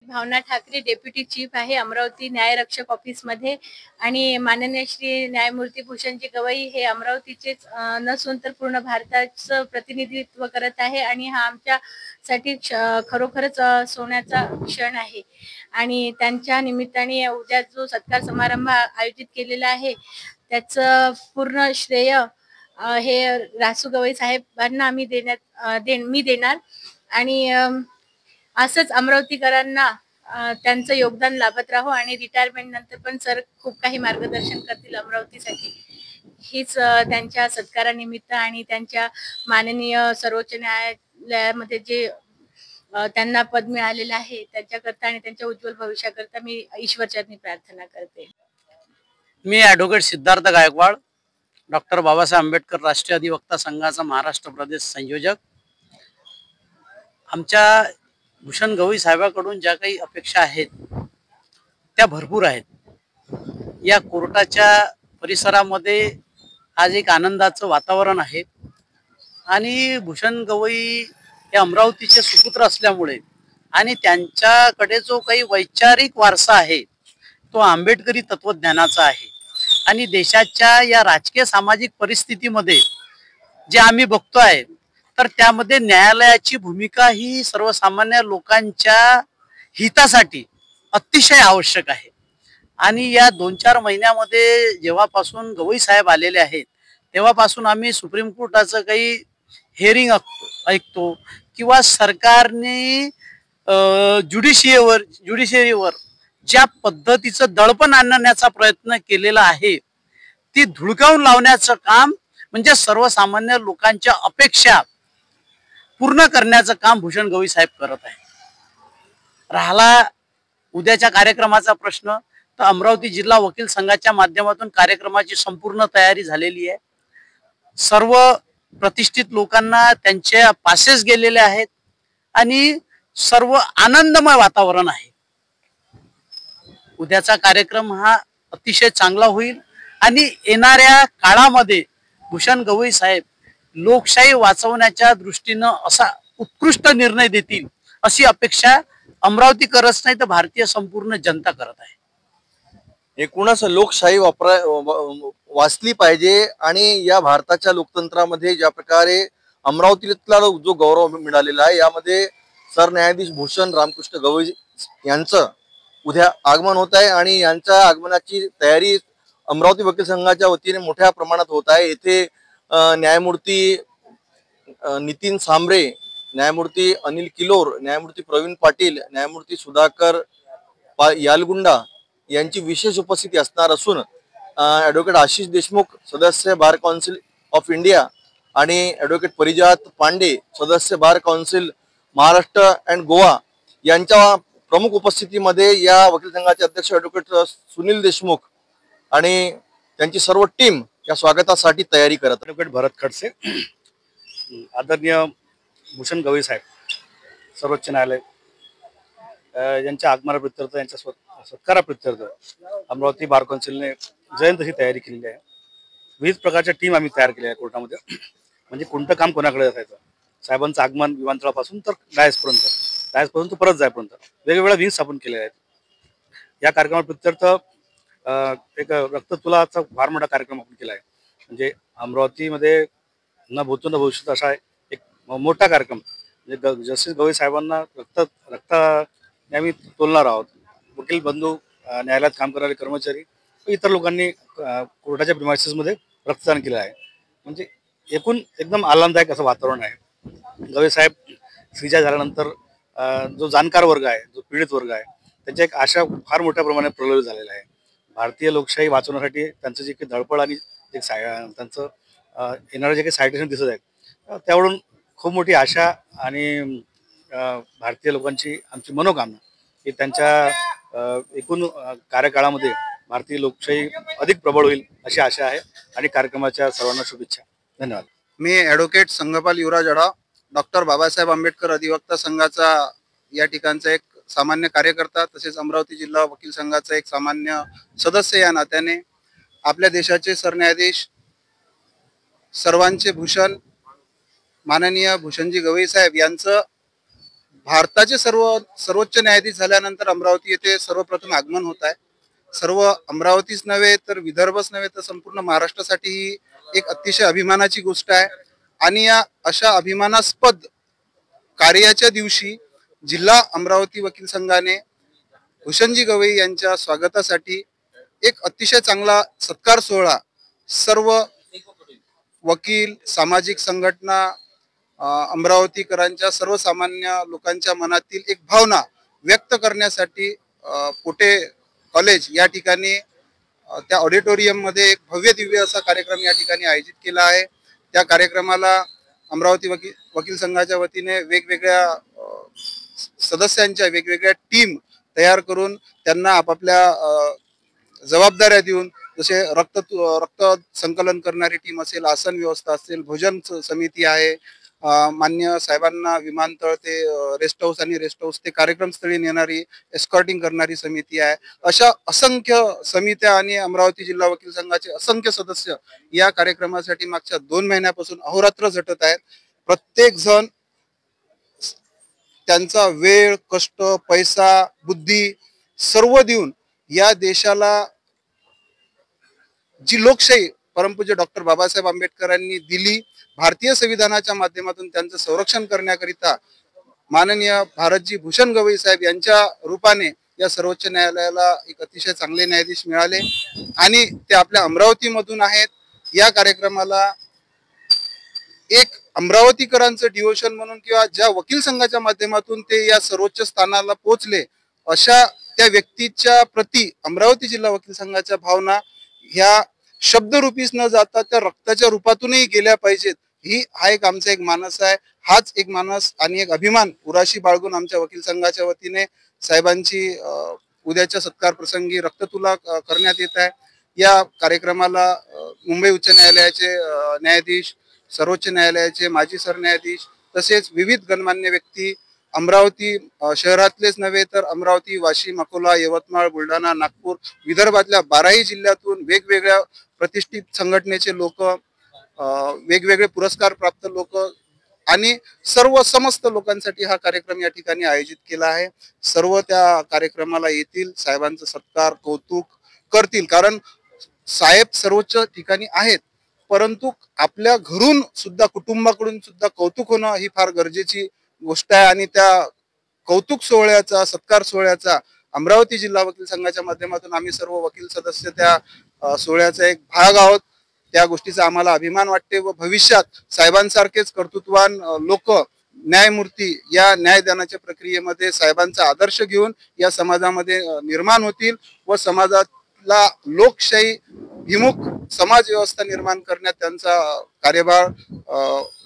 भावना Thackeray deputy chief आहे अमरावती न्यायरक्षक ऑफिसमध्ये आणि माननीय श्री न्यायमूर्ती भूषणजी गवई हे अमरावतीचेच नसून तर पूर्ण भारताचं प्रतिनिधित्व करत आहे आणि हा आमच्यासाठी खरोखरच सोन्याचा क्षण आहे आणि त्यांच्या निमित्ताने उद्या जो सत्कार समारंभ आयोजित केलेला आहे त्याचं पूर्ण श्रेय हे रासू गवई साहेबांना मी देणार आणि असंच अमरावतीकरांना त्यांचं योगदान लाभत राहो आणि रिटायरमेंट नंतर पण सर खूप काही मार्गदर्शन करतील अमरावतीसाठी हीच त्यांच्या सत्कारानिमित्त आणि त्यांच्या माननीय सर्वोच्च न्यायालयामध्ये जे त्यांना पद मिळालेलं आहे त्यांच्याकरता आणि त्यांच्या उज्ज्वल भविष्याकरता मी ईश्वरचरणी प्रार्थना करते। मी ॲडव्होकेट सिद्धार्थ गायकवाड, डॉक्टर बाबासाहेब आंबेडकर राष्ट्रीय अधिवक्ता संघाचा महाराष्ट्र प्रदेश संयोजक। आमच्या भूषण गवई साहेबांकडून ज्या काही अपेक्षा आहेत त्या भरपूर आहेत। या कोर्टाच्या परिसरामध्ये आज एक आनंदाचं वातावरण आहे आणि भूषण गवई हे अमरावतीचे सुपुत्र असल्यामुळे आणि त्यांच्याकडे जो काही वैचारिक वारसा आहे तो आंबेडकरी तत्वज्ञानाचा आहे आणि देशाच्या या राजकीय सामाजिक परिस्थितीमध्ये जे आम्ही बघतोय तर त्यामध्ये न्यायालयाची भूमिका ही सर्वसामान्य लोकांच्या हितासाठी अतिशय आवश्यक आहे। आणि या 2-4 महिन्यामध्ये जेव्हापासून गवई साहेब आलेले आहेत तेव्हापासून आम्ही सुप्रीम कोर्टाचं काही हिअरिंग ऐकतो किंवा सरकारने ज्युडिशरीवर ज्या पद्धतीचं दडपण आणण्याचा प्रयत्न केलेला आहे ती धुळकावून लावण्याचं काम म्हणजे सर्वसामान्य लोकांच्या अपेक्षा पूर्ण करण्याचं काम भूषण गवई साहेब करत आहे। राहिला उद्याच्या कार्यक्रमाचा प्रश्न तर अमरावती जिल्हा वकील संघाच्या माध्यमातून कार्यक्रमाची संपूर्ण तयारी झालेली आहे। सर्व प्रतिष्ठित लोकांना त्यांच्या पासेस गेलेले आहेत आणि सर्व आनंदमय वातावरण आहे। उद्याचा कार्यक्रम हा अतिशय चांगला होईल आणि येणाऱ्या काळामध्ये भूषण गवई साहेब लोकशाही वाचवण्याच्या दृष्टीनं असा उत्कृष्ट निर्णय देतील अशी अपेक्षा अमरावतीकरच नाही तर भारतीय संपूर्ण जनता करत आहे। एकूणच लोकशाही वाचली पाहिजे आणि या भारताच्या लोकतंत्रामध्ये ज्या प्रकारे अमरावतीला जो गौरव मिळालेला आहे यामध्ये सरन्यायाधीश भूषण रामकृष्ण गवई यांचं उद्या आगमन होत आहे आणि यांच्या आगमनाची तयारी अमरावती वकील संघाच्या वतीने मोठ्या प्रमाणात होत आहे। येथे न्यायमूर्ती नितीन सांबरे, न्यायमूर्ती अनिल किलोर, न्यायमूर्ती प्रवीण पाटील, न्यायमूर्ती सुधाकर यालगुंडा यांची विशेष उपस्थिती असणार असून ॲडव्होकेट आशिष देशमुख सदस्य बार काउन्सिल ऑफ इंडिया आणि ॲडव्होकेट परिजात पांडे सदस्य bar council Maharashtra and Goa यांच्या प्रमुख उपस्थितीमध्ये या वकील संघाचे अध्यक्ष ॲडव्होकेट सुनील देशमुख आणि त्यांची सर्व टीम या स्वागतासाठी तयारी करत। ॲडव्होकेट भरत खडसे, आदरणीय भूषण गवई साहेब सर्वोच्च न्यायालय यांच्या आगमनाप्रित्यर्थ यांच्या सत्काराप्रित्यर्थ अमरावती बार काउन्सिलने जयंतची तयारी केलेली आहे। विविध प्रकारच्या टीम आम्ही तयार केल्या आहे कोर्टामध्ये, म्हणजे कोणतं काम कोणाकडे असायचं, साहेबांचं आगमन विमानतळापासून तर डायसपर्यंत परत जायपर्यंत वेगवेगळ्या विंग स्थापन केलेल्या आहेत। या कार्यक्रमाप्रित्यर्थ एक रक्ततुलाचा फार मोठा कार्यक्रम आपण केला आहे, म्हणजे अमरावतीमध्ये न भूतो न भविष्यत असा एक मोठा कार्यक्रम म्हणजे जस्टिस गवई साहेबांना रक्ताने आम्ही तोलणार आहोत। वकील बंधू, न्यायालयात काम करणारे कर्मचारी, इतर लोकांनी कोर्टाच्या प्रिमायसेसमध्ये रक्तदान केलं आहे। म्हणजे एकूण एकदम आनंददायक असं वातावरण आहे। गवई साहेब श्रीजा झाल्यानंतर जो जाणकार वर्ग आहे, जो पीडित वर्ग आहे, त्यांच्या एक आशा फार मोठ्या प्रमाणात प्रलंबित झालेला आहे। भारतीय लोकशाही वाचवण्यासाठी त्यांचं जे काही धडपड आणि त्यांचं येणारं जे काही सायटेशन दिसत आहेत त्यावरून खूप मोठी आशा आणि भारतीय लोकांची आमची मनोकामना की त्यांच्या एकूण कार्यकाळामध्ये भारतीय लोकशाही अधिक प्रबळ होईल अशी आशा आहे आणि कार्यक्रमाच्या सर्वांना शुभेच्छा। धन्यवाद। मी ॲडव्होकेट संघपाल युवराज अडा, डॉक्टर बाबासाहेब आंबेडकर अधिवक्ता संघाचा या ठिकाणचा एक सामान्य कार्यकर्ता तसेच अमरावती जिल्हा वकील संघाचा एक सामान्य सदस्य या नात्याने आपल्या देशाचे सरन्यायाधीश सर्वांचे भूषण माननीय भूषणजी गवई साहेब यांचं भारताचे सर्वोच्च न्यायाधीश झाल्यानंतर अमरावती येथे सर्वप्रथम आगमन होत आहे. सर्व अमरावतीच नव्हे तर विदर्भच नव्हे तर संपूर्ण महाराष्ट्रासाठी ही एक अतिशय अभिमानाची गोष्ट आहे. आणि या अशा अभिमानास्पद कार्याच्या दिवशी जिल्हा अमरावती वकील संघाने भूषणजी गवई यांच्या स्वागतासाठी एक अतिशय चांगला सत्कार सोहळा सर्व वकील, सामाजिक संघटना, अमरावतीकरांच्या सर्वसामान्य लोकांच्या मनातील एक भावना व्यक्त करण्यासाठी पोटे कॉलेज या ठिकाणी त्या ऑडिटोरियम मध्ये एक भव्य दिव्य असा कार्यक्रम या ठिकाणी आयोजित केला आहे. त्या कार्यक्रमाला अमरावती वकील संघाच्या वतीने वेगवेगळ्या सदस्यांच्या वेगवेगळ्या टीम तयार करून त्यांना आपापल्या जबाबदाऱ्या देऊन, जसे रक्त संकलन करणारी टीम असेल, आसन व्यवस्था असेल, भोजन समिती आहे, मान्य साहेबांना विमानतळ ते रेस्ट हाऊस आणि रेस्ट हाऊस ते कार्यक्रमस्थळी नेणारी एस्कॉर्टिंग करणारी समिती आहे. अशा असंख्य समित्या आणि अमरावती जिल्हा वकील संघाचे असंख्य सदस्य या कार्यक्रमासाठी मागच्या 2 महिन्यापासून अहोरात्र झटत आहेत. प्रत्येक जण त्यांचा वेळ, कष्ट, पैसा, बुद्धी सर्व देऊन या देशाला जी लोकशाही परमपूज्य डॉक्टर बाबासाहेब आंबेडकरांनी दिली, भारतीय संविधानाच्या माध्यमातून त्यांचं संरक्षण करण्याकरिता माननीय भारतजी भूषण गवई साहेब यांच्या रूपाने या सर्वोच्च न्यायालयाला एक अतिशय चांगले न्यायाधीश मिळाले आणि ते आपल्या अमरावतीमधून आहेत. या कार्यक्रमाला एक अमरावतीकरांचं डिवोशन म्हणून किंवा ज्या वकील संघाच्या माध्यमातून ते या सर्वोच्च स्थानाला पोहोचले अशा त्या व्यक्तीच्या प्रति अमरावती जिल्हा वकील संघाच्या भावना ह्या शब्दरूपीच न जाता त्या रक्ताच्या रूपातूनही गेल्या पाहिजेत. हा एक आमचा एक मानस आहे. हाच एक मानस आणि एक अभिमान उराशी बाळगून आमच्या वकील संघाच्या वतीने साहेबांची उद्याच्या सत्कार प्रसंगी रक्ततुला करण्यात येत आहे. या कार्यक्रमाला मुंबई उच्च न्यायालयाचे न्यायाधीश, सर्वोच्च न्यायालयाचे माजी सरन्यायाधीश तसेच विविध गणमान्य व्यक्ती, अमरावती शहरातलेच नव्हे तर अमरावती, वाशिम, अकोला, यवतमाळ, बुलढाणा, नागपूर, विदर्भातल्या 12ही जिल्ह्यातून वेगवेगळ्या प्रतिष्ठित संघटनेचे लोक, वेगवेगळे पुरस्कार प्राप्त लोक आणि सर्व समस्त लोकांसाठी हा कार्यक्रम या ठिकाणी आयोजित केला आहे. सर्व त्या कार्यक्रमाला येतील, साहेबांचा सत्कार कौतुक करतील. कारण साहेब सर्वोच्च ठिकाणी आहेत, परंतु आपल्या घरून सुद्धा, कुटुंबाकडून सुद्धा कौतुक होणं ही फार गरजेची गोष्ट आहे. आणि त्या कौतुक सोहळ्याचा, सत्कार सोहळ्याचा अमरावती जिल्हा वकील संघाच्या माध्यमातून आम्ही सर्व वकील सदस्य त्या सोहळ्याचा एक भाग आहोत. त्या गोष्टीचा आम्हाला अभिमान वाटते व भविष्यात साहेबांसारखेच कर्तृत्ववान लोक, न्यायमूर्ती या न्यायदानाच्या प्रक्रियेमध्ये साहेबांचा आदर्श घेऊन या समाजामध्ये निर्माण होतील व समाजाला लोकशाही विमुख समाज व्यवस्था निर्माण करण्यात त्यांचा कार्यभार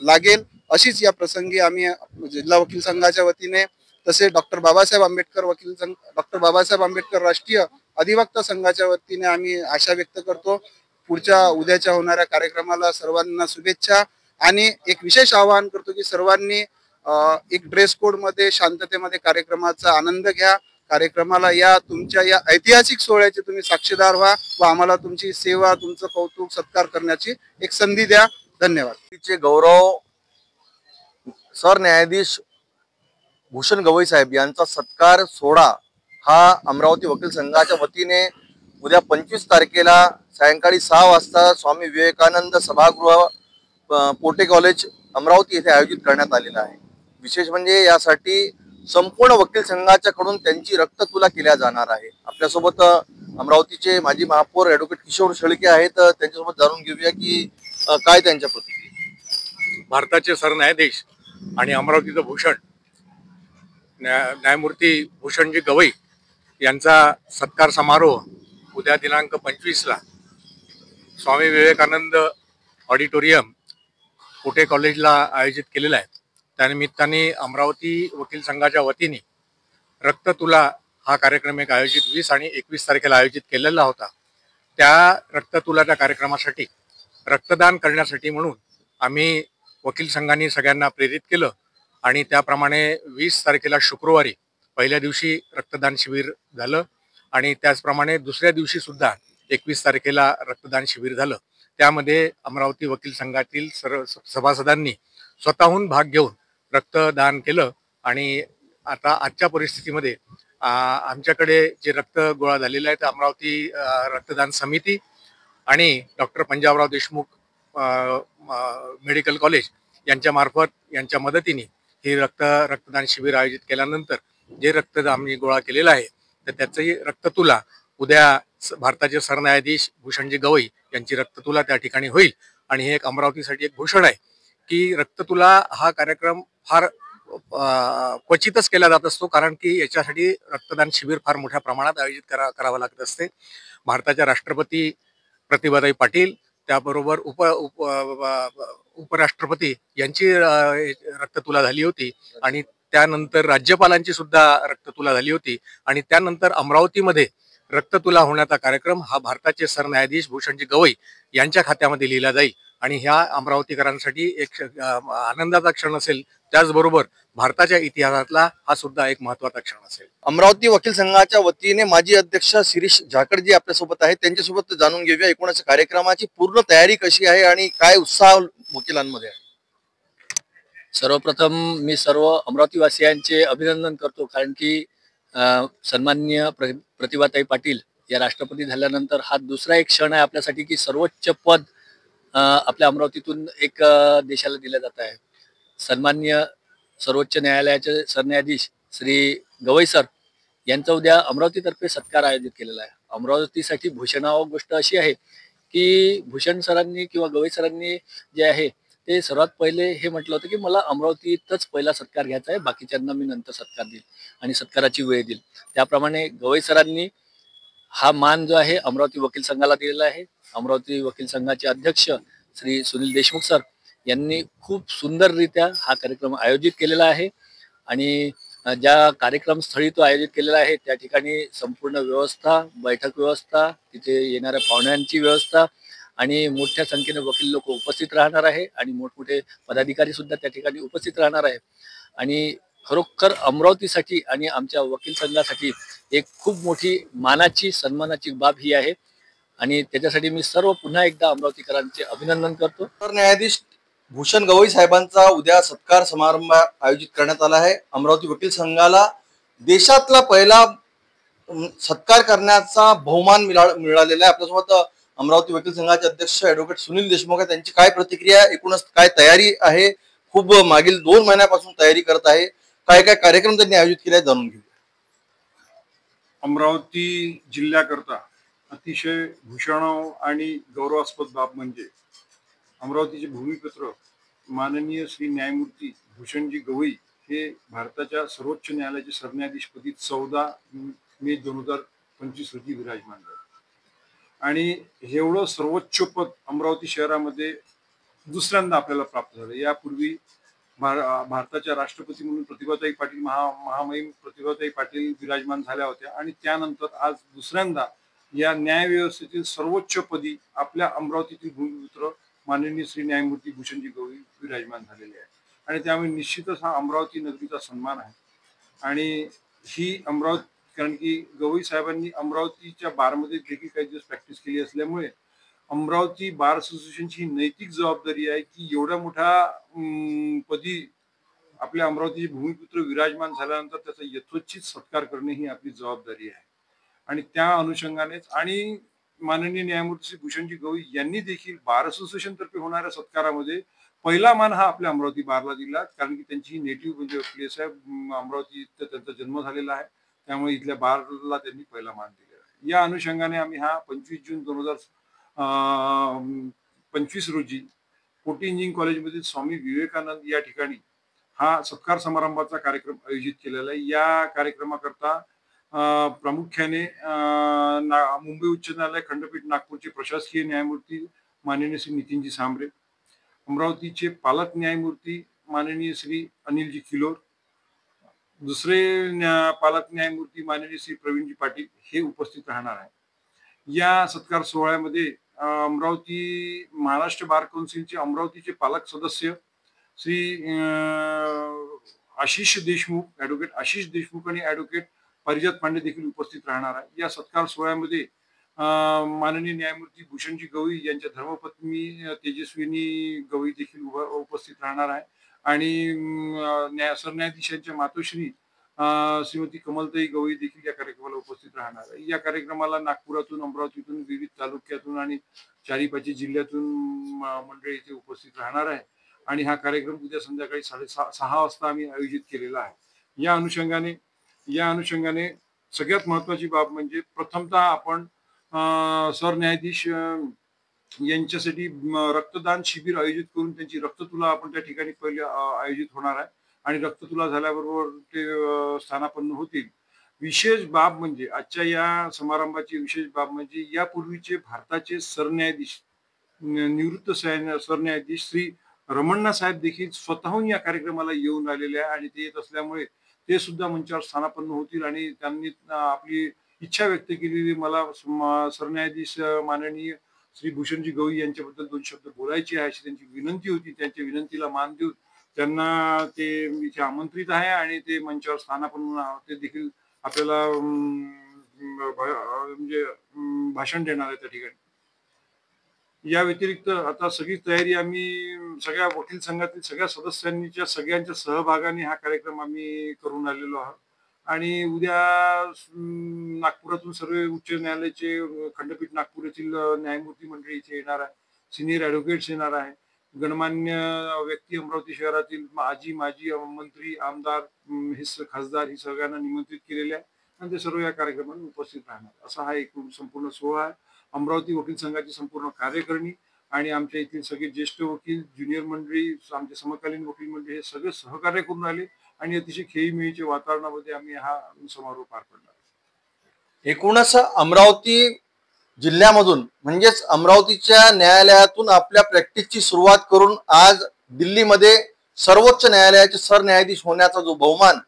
लागेल. अशीच या प्रसंगी आम्ही जिल्हा वकील संघाच्या वतीने तसे डॉक्टर बाबासाहेब आंबेडकर वकील संघ, डॉक्टर बाबासाहेब आंबेडकर राष्ट्रीय अधिवक्ता संघाच्या वतीने आम्ही आशा व्यक्त करतो. पुढच्या उद्याच्या होणाऱ्या कार्यक्रमाला सर्वांना शुभेच्छा आणि एक विशेष आवाहन करतो की सर्वांनी एक ड्रेस कोड मध्ये शांततेमध्ये कार्यक्रमाचा आनंद घ्या. कार्यक्रमाला या, तुमच्या या ऐतिहासिक सोहळ्याचे तुम्ही साक्षीदार व्हा व आम्हाला तुमची सेवा, तुमचं कौतुक, सत्कार करण्याची एक संधी द्या. धन्यवाद. गौरव सरन्यायाधीश भूषण गवई साहेब यांचा सत्कार सोहळा हा अमरावती वकील संघाच्या वतीने उद्या 25 तारखेला सायंकाळी 6 वाजता स्वामी विवेकानंद सभागृह, पोटे कॉलेज अमरावती येथे आयोजित करण्यात आलेला आहे. विशेष म्हणजे यासाठी संपूर्ण वकील संघाच्या कडून त्यांची रक्ततुला केल्या जाणार आहे. आपल्यासोबत अमरावतीचे माजी महापौर ॲडव्होकेट किशोर शेळके आहेत. त्यांच्यासोबत जाणून घेऊया की काय त्यांच्या प्रतिक्रिया. भारताचे सरन्यायाधीश आणि अमरावतीचं भूषण न्यायमूर्ती भूषणजी गवई यांचा सत्कार समारोह उद्या दिनांक 25ला स्वामी विवेकानंद ऑडिटोरियम पुटे कॉलेजला आयोजित केलेला आहे. त्यानिमित्ताने अमरावती वकील संघाच्या वतीने रक्ततुला हा कार्यक्रम एक आयोजित 20 आणि 21 तारखेला आयोजित केलेला होता. त्या रक्ततुलाच्या कार्यक्रमासाठी रक्तदान करण्यासाठी म्हणून आम्ही वकील संघाने सगळ्यांना प्रेरित केलं आणि त्याप्रमाणे 20 तारखेला शुक्रवारी पहिल्या दिवशी रक्तदान शिबिर झालं आणि त्याचप्रमाणे दुसऱ्या दिवशी सुद्धा 21 तारखेला रक्तदान शिबिर झालं. त्यामध्ये अमरावती वकील संघातील सर्व सभासदांनी स्वतःहून भाग घेऊन रक्तदान केलं आणि आता आजच्या परिस्थितीमध्ये आमच्याकडे जे रक्त गोळा झालेलं आहे ते अमरावती रक्तदान समिती आणि doctor Panjabrao Deshmukh medical college यांच्या मार्फत यांच्या मदतीने हे रक्तदान शिबिर आयोजित केल्यानंतर जे रक्त आम्ही गोळा केलेलं आहे तर त्याचंही रक्ततुला उद्या भारताचे सरन्यायाधीश भूषणजी गवई यांची रक्ततुला त्या ठिकाणी होईल. आणि हे एक अमरावतीसाठी एक भूषण आहे की रक्ततुला हा कार्यक्रम फार क्वचितच केला जात असतो, कारण की याच्यासाठी रक्तदान शिबिर फार मोठ्या प्रमाणात आयोजित करावं लागत असते. भारताच्या राष्ट्रपती प्रतिभाताई पाटील त्याबरोबर उपराष्ट्रपती यांची रक्ततुला झाली होती आणि त्यानंतर राज्यपालांची सुद्धा रक्ततुला झाली होती आणि त्यानंतर अमरावतीमध्ये रक्ततुला होण्याचा कार्यक्रम हा भारताचे सरन्यायाधीश भूषणजी गवई यांच्या खात्यामध्ये लिहिला जाईल आणि ह्या अमरावतीकरांसाठी एक आनंदाचा क्षण असेल. त्याचबरोबर भारताच्या इतिहासातला हा सुद्धा एक महत्वाचा क्षण असेल. अमरावती वकील संघाच्या वतीने माजी अध्यक्ष शिरीष झाकडजी आपल्यासोबत आहेत, त्यांच्यासोबत जाणून घेऊया एकूणच कार्यक्रमाची पूर्ण तयारी कशी आहे आणि काय उत्साह वकिलांमध्ये आहे. सर्वप्रथम मी सर्व अमरावतीवासियांचे अभिनंदन करतो, कारण की सन्माननीय प्रतिभाताई पाटील या राष्ट्रपती झाल्यानंतर हा दुसरा एक क्षण आहे आपल्यासाठी की सर्वोच्च पद आपल्या अमरावतीतून एक देशाला दिलं जात आहे. सन्माननीय सर्वोच्च न्यायालयाचे सरन्यायाधीश श्री गवई सर यांचा उद्या अमरावतीतर्फे सत्कार आयोजित केलेला आहे. अमरावतीसाठी भूषणावह गोष्ट अशी आहे की भूषण सरांनी किंवा गवई सरांनी जे आहे ते सर्वात पहिले हे म्हटलं होतं की मला अमरावतीतच पहिला सत्कार घ्यायचा आहे, बाकीच्यांना मी नंतर सत्कार देईल आणि सत्काराची वेळ देईल. त्याप्रमाणे गवई सरांनी हा मान जो आहे अमरावती वकील संघाला दिलेला आहे. अमरावती वकील संघाचे अध्यक्ष श्री सुनील देशमुख सर यांनी खूप सुंदररित्या हा कार्यक्रम आयोजित केलेला आहे आणि ज्या कार्यक्रमस्थळी तो आयोजित केलेला आहे त्या ठिकाणी संपूर्ण व्यवस्था, बैठक व्यवस्था, तिथे येणाऱ्या पाहुण्यांची व्यवस्था आणि मोठ्या संख्येने वकील लोक उपस्थित राहणार आहे आणि मोठमोठे पदाधिकारी सुद्धा त्या ठिकाणी उपस्थित राहणार आहे. आणि खरोखर अमरावतीसाठी आणि आमच्या वकील संघासाठी एक खूप मोठी मानाची सन्मानाची बाब ही आहे आणि त्याच्यासाठी मी सर्व पुन्हा एकदा अमरावतीकरांचे अभिनंदन करतो. सरन्यायाधीश भूषण गवई साहेबांचा उद्या सत्कार समारंभ आयोजित करण्यात आला आहे. अमरावती वकील संघाला देशातला पहिला सत्कार करण्याचा बहुमान मिळालेला आहे. आपल्यासोबत अमरावती वकील संघाचे अध्यक्ष ॲडव्होकेट सुनील देशमुख त्यांची काय प्रतिक्रिया, एकूणच काय तयारी आहे, खूप मागील 2 महिन्यापासून तयारी करत आहे, काय काय कार्यक्रम त्यांनी आयोजित केले जाणून घेऊ. अमरावती जिल्ह्याकरता अतिशय भूषण आणि गौरवास्पद बाब म्हणजे अमरावतीचे भूमिपुत्र माननीय श्री न्यायमूर्ती भूषणजी गवई हे भारताच्या सर्वोच्च न्यायालयाचे सरन्यायाधीशपदी 14 मे 2025 रोजी विराजमान झाले आणि एवढं सर्वोच्च पद अमरावती शहरामध्ये दुसऱ्यांदा आपल्याला प्राप्त झालं. यापूर्वी भारताच्या राष्ट्रपती म्हणून प्रतिभाताई पाटील महामहिम प्रतिभाताई पाटील विराजमान झाल्या होत्या आणि त्यानंतर आज दुसऱ्यांदा या न्यायव्यवस्थेतील सर्वोच्च पदी आपल्या अमरावतीतील भूमिपुत्र माननीय श्री न्यायमूर्ती भूषणजी गवई विराजमान झालेले आहे आणि त्यामुळे निश्चितच हा अमरावती नगरीचा सन्मान आहे. आणि ही अमरावती, कारण की गवई साहेबांनी अमरावतीच्या बारमध्ये देखील काही दिवस प्रॅक्टिस केली असल्यामुळे अमरावती बार असोसिएशनची नैतिक जबाबदारी आहे की एवढ्या मोठ्या पदी आपल्या अमरावतीचे भूमिपुत्र विराजमान झाल्यानंतर त्याचा यथोचित सत्कार करणे ही आपली जबाबदारी आहे. आणि त्या अनुषंगानेच आणि माननीय न्यायमूर्ती श्री भूषणजी गवई यांनी देखील बार असोसिएशन तर्फे होणाऱ्या सत्कारामध्ये पहिला मान हा आपल्या अमरावती बारला दिला, कारण की त्यांची नेटिव्ह म्हणजे प्लेस आहे, अमरावती इथं त्यांचा जन्म झालेला आहे, त्यामुळे इथल्या बारला त्यांनी पहिला मान दिलेला आहे. या अनुषंगाने आम्ही हा 25 जून 2025 रोजी कोटी इंजिनिअरिंग कॉलेजमधील स्वामी विवेकानंद या ठिकाणी हा सत्कार समारंभाचा कार्यक्रम आयोजित केलेला आहे. या कार्यक्रमाकरता प्रामुख्याने मुंबई उच्च न्यायालय खंडपीठ नागपूरचे प्रशासकीय न्यायमूर्ती माननीय श्री नितीनजी सांबरे, अमरावतीचे पालक न्यायमूर्ती माननीय श्री अनिलजी किलोर, दुसरे पालक न्यायमूर्ती माननीय श्री प्रवीणजी पाटील हे उपस्थित राहणार आहे. या सत्कार सोहळ्यामध्ये अमरावती महाराष्ट्र बार कौन्सिलचे अमरावतीचे पालक सदस्य श्री आशिष देशमुख, ॲडव्होकेट आशिष देशमुख आणि ॲडव्होकेट परिजात पांडे देखील उपस्थित राहणार आहे. या सत्कार सोहळ्यामध्ये माननीय न्यायमूर्ती भूषणजी गवई यांच्या धर्मपत्नी तेजस्विनी गवई देखील उपस्थित राहणार आहे आणि सरन्यायाधीशांच्या मातोश्री श्रीमती कमलताई गवई देखील या कार्यक्रमाला उपस्थित राहणार आहे. या कार्यक्रमाला नागपुरातून, अमरावतीतून, विविध तालुक्यातून आणि 4-5 जिल्ह्यातून मंडळी इथे उपस्थित राहणार आहे आणि हा कार्यक्रम उद्या संध्याकाळी 6:30 वाजता आम्ही आयोजित केलेला आहे. या अनुषंगाने सगळ्यात महत्वाची बाब म्हणजे प्रथमतः आपण सरन्यायाधीश यांच्यासाठी रक्तदान शिबिर आयोजित करून त्यांची रक्ततुला आपण त्या ठिकाणी पहिले आयोजित होणार आहे आणि रक्ततुला झाल्याबरोबर ते स्थानापन्न होतील. विशेष बाब म्हणजे आजच्या या समारंभाची विशेष बाब म्हणजे यापूर्वीचे भारताचे सरन्यायाधीश, निवृत्त सरन्यायाधीश श्री रमण्णा साहेब देखील स्वतःहून या कार्यक्रमाला येऊन राहिलेले आहे आणि ते येत असल्यामुळे ते सुद्धा मंचावर स्थानापन्न होतील आणि त्यांनी आपली इच्छा व्यक्त केलेली मला सरन्यायाधीश माननीय श्री भूषणजी गवई यांच्याबद्दल 2 शब्द बोलायचे आहे अशी त्यांची विनंती होती. त्यांच्या विनंतीला मान देऊन त्यांना ते इथे आमंत्रित आहे आणि ते मंचावर स्थानापन्न ते देखील आपल्याला म्हणजे भाषण देणार आहे त्या ठिकाणी. या व्यतिरिक्त आता सगळी तयारी आम्ही सगळ्या वकील संघातील सगळ्या सदस्यांच्या सगळ्यांच्या सहभागाने हा कार्यक्रम आम्ही करून आलेलो आहोत आणि उद्या नागपुरातून सर्व उच्च न्यायालयाचे खंडपीठ नागपूर येथील न्यायमूर्ती मंडळी इथे येणार आहे, सिनियर ॲडव्होकेट्स येणार आहे, गणमान्य व्यक्ती अमरावती शहरातील माजी मंत्री, आमदार, खासदार ही सगळ्यांना निमंत्रित केलेले आहे आणि ते सर्व या कार्यक्रमाला उपस्थित राहणार. असा हा एक संपूर्ण सोहळा आहे. अमरावती वकील संघाची संपूर्ण कार्यकारिणी आणि आमच्या इथील सगळे ज्येष्ठ वकील, ज्युनियर मंडळी, आमचे समकालीन वकील मंडळी हे सगळे सहकार्य करून आले आणि अतिशय खेळीमेळीच्या वातावरणामध्ये आम्ही हा समारोह पार पडला. एकूणच अमरावती जिल्ह्यामधून म्हणजेच अमरावतीच्या न्यायालयातून आपल्या प्रॅक्टिसची सुरुवात करून आज दिल्लीमध्ये सर्वोच्च न्यायालयाचे सरन्यायाधीश होण्याचा जो बहुमान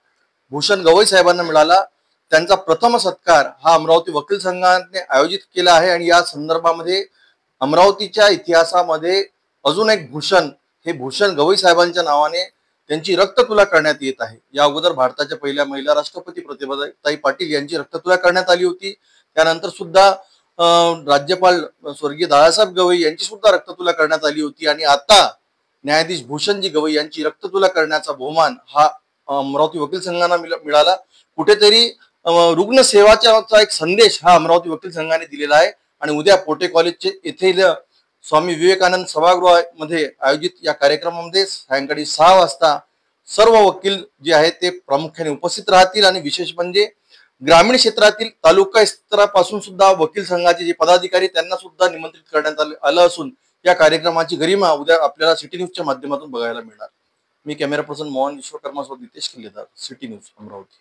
भूषण गवई साहेबांना मिळाला, त्यांचा प्रथम सत्कार हा अमरावती वकील संघाने आयोजित केला आहे आणि या संदर्भामध्ये अमरावतीच्या इतिहासामध्ये अजून एक भूषण, हे भूषण गवई साहेबांच्या नावाने त्यांची रक्ततुला करण्यात येत आहे. या अगोदर भारताच्या पहिल्या महिला राष्ट्रपती प्रतिभाताई पाटील यांची रक्ततुला करण्यात आली होती. त्यानंतर सुद्धा राज्यपाल स्वर्गीय दादासाहेब गवई यांची सुद्धा रक्ततुला करण्यात आली होती आणि आता न्यायाधीश भूषणजी गवई यांची रक्ततुला करण्याचा बहुमान हा अमरावती वकील संघाला मिळाला. कुठेतरी रुग्ण सेवाचा एक संदेश हा अमरावती वकील संघाने दिलेला आहे आणि उद्या पोटे कॉलेजचे येथील स्वामी विवेकानंद सभागृहामध्ये आयोजित या कार्यक्रमामध्ये सायंकाळी 6 वाजता सर्व वकील जे आहेत ते प्रामुख्याने उपस्थित राहतील आणि विशेष म्हणजे ग्रामीण क्षेत्रातील तालुका स्तरापासून सुद्धा वकील संघाचे जे पदाधिकारी त्यांना सुद्धा निमंत्रित करण्यात आलं असून या कार्यक्रमाची गरिमा उद्या आपल्याला सिटी न्यूजच्या माध्यमातून बघायला मिळणार. मी कॅमेरा पर्सन मोहन विश्वकर्मा सोबत नितेश किल्लेदार, सिटी न्यूज अमरावती.